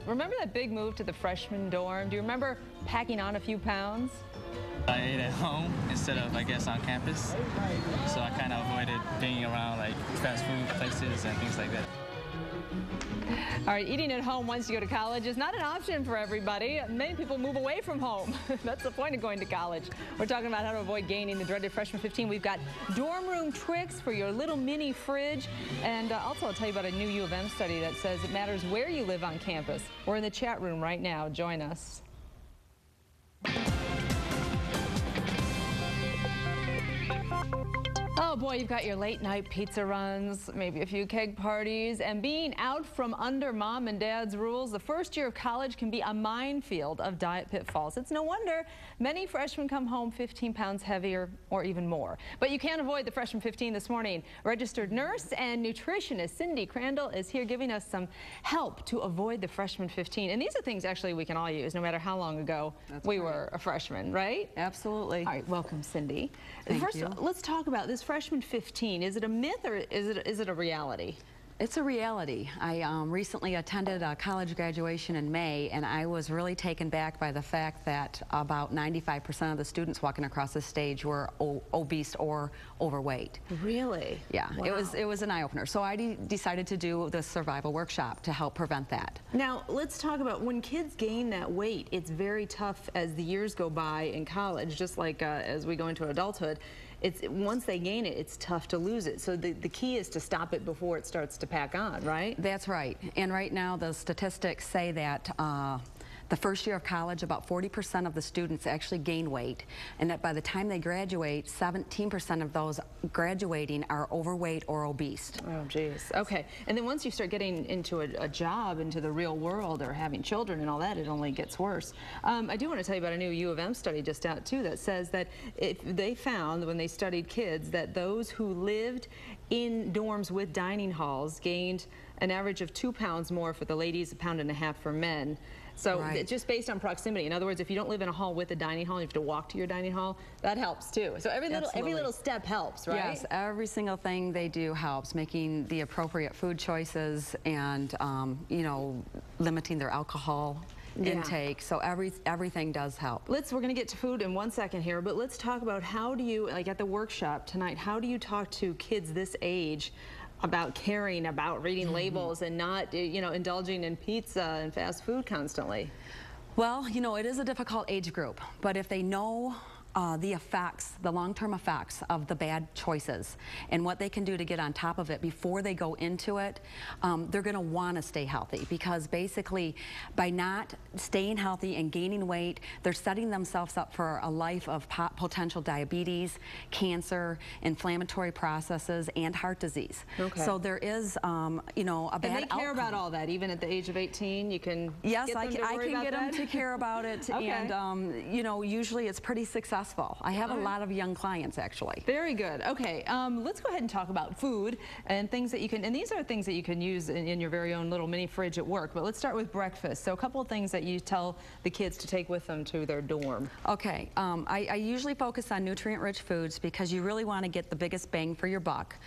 remember that big move to the freshman dorm? Do you remember packing on a few pounds? I ate at home instead of, I guess, on campus. So I kind of avoided being around like fast food places and things like that. All right, eating at home once you go to college is not an option for everybody. Many people move away from home. That's the point of going to college. We're talking about how to avoid gaining the dreaded freshman 15. We've got dorm room tricks for your little mini fridge. And also I'll tell you about a new U of M study that says it matters where you live on campus. We're in the chat room right now. Join us. Oh boy, you've got your late night pizza runs, maybe a few keg parties, and being out from under mom and dad's rules. The first year of college can be a minefield of diet pitfalls. It's no wonder many freshmen come home 15 pounds heavier or even more. But you can't avoid the freshman 15 this morning. Registered nurse and nutritionist Cindy Crandell is here giving us some help to avoid the freshman 15. And these are things actually we can all use no matter how long ago we were a freshman, right? Absolutely. All right, welcome Cindy. Thank you. Let's talk about this freshman 15. Is it a myth or is it a reality? It's a reality. I recently attended a college graduation in May, and I was really taken back by the fact that about 95% of the students walking across the stage were obese or overweight. Really? Yeah, wow. It was an eye-opener. So I decided to do the survival workshop to help prevent that. Now, let's talk about when kids gain that weight. It's very tough as the years go by in college, just like as we go into adulthood. Once they gain it, it's tough to lose it. So the key is to stop it before it starts to pack on, right? That's right. And right now the statistics say that the first year of college, about 40% of the students actually gain weight, and that by the time they graduate, 17% of those graduating are overweight or obese. Oh, geez. Okay. And then once you start getting into a job, into the real world, or having children and all that, it only gets worse. I do want to tell you about a new U of M study just out, too, that says that they found, when they studied kids, that those who lived in dorms with dining halls gained an average of 2 pounds more for the ladies, 1.5 pounds for men. So just based on proximity. In other words, if you don't live in a hall with a dining hall, you have to walk to your dining hall, that helps too. So every little step helps, right? Yes, every single thing they do helps, making the appropriate food choices and, you know, limiting their alcohol intake. So everything does help. We're going to get to food in 1 second here, but let's talk about how do you, like at the workshop tonight, how do you talk to kids this age about caring, about reading labels and not, you know, indulging in pizza and fast food constantly? Well, you know, it is a difficult age group, but if they know the effects, the long-term effects of the bad choices and what they can do to get on top of it before they go into it, they're going to want to stay healthy, because basically by not staying healthy and gaining weight, they're setting themselves up for a life of potential diabetes, cancer, inflammatory processes, and heart disease. Okay. So there is, you know, a bad outcome. And they care about all that, even at the age of 18. You can I can get them to care about it. Okay. And you know, usually it's pretty successful. I have a lot of young clients, actually. Very good. Okay, let's go ahead and talk about food and things that you can, and these are things that you can use in your very own little mini fridge at work. But let's start with breakfast. So a couple of things that you tell the kids to take with them to their dorm. Okay, I usually focus on nutrient-rich foods because you really want to get the biggest bang for your buck.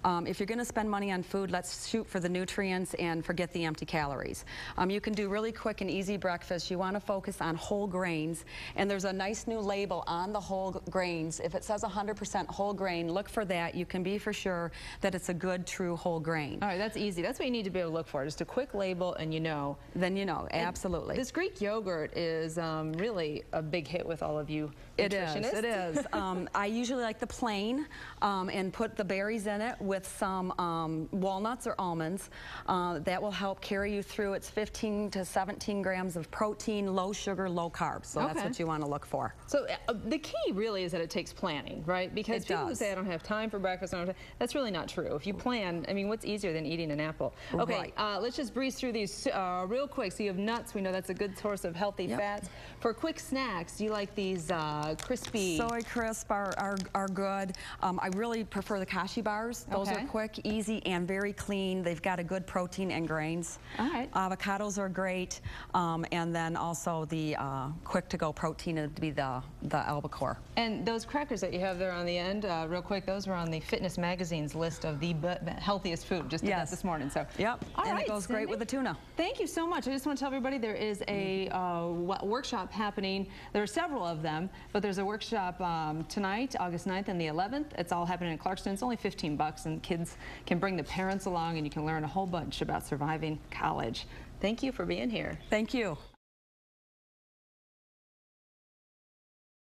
If you're going to spend money on food, let's shoot for the nutrients and forget the empty calories. You can do really quick and easy breakfast. You want to focus on whole grains, and there's a nice new label on the whole grains. If it says 100% whole grain, look for that. You can be for sure that it's a good, true whole grain. All right, that's easy. That's what you need to be able to look for, just a quick label, and you know. Then you know, absolutely. And this Greek yogurt is really a big hit with all of you nutritionists. It is. I usually like the plain and put the berries in it with some walnuts or almonds. That will help carry you through. It's 15 to 17 grams of protein, low sugar, low carbs. So that's what you want to look for. So the key really is that it takes planning, right? Because people who say I don't have time for breakfast, that's really not true. If you plan, I mean, what's easier than eating an apple? Okay, let's just breeze through these real quick. So you have nuts. We know that's a good source of healthy fats. For quick snacks, do you like these crispy? Soy Crisp are good. I really prefer the Kashi bars. Those Okay. are quick, easy, and very clean. They've got a good protein and grains. All right. Avocados are great, and then also the quick-to-go protein would be the albacore. And those crackers that you have there on the end, real quick, those were on the Fitness Magazine's list of the healthiest food. Just did that this morning. So. Yep. All and right, it goes great Cindy. with the tuna. Thank you so much. I just want to tell everybody there is a workshop happening. There are several of them, but there's a workshop tonight, August 9th and the 11th. It's all happening in Clarkston. It's only $15, and kids can bring the parents along, and you can learn a whole bunch about surviving college. Thank you for being here. Thank you.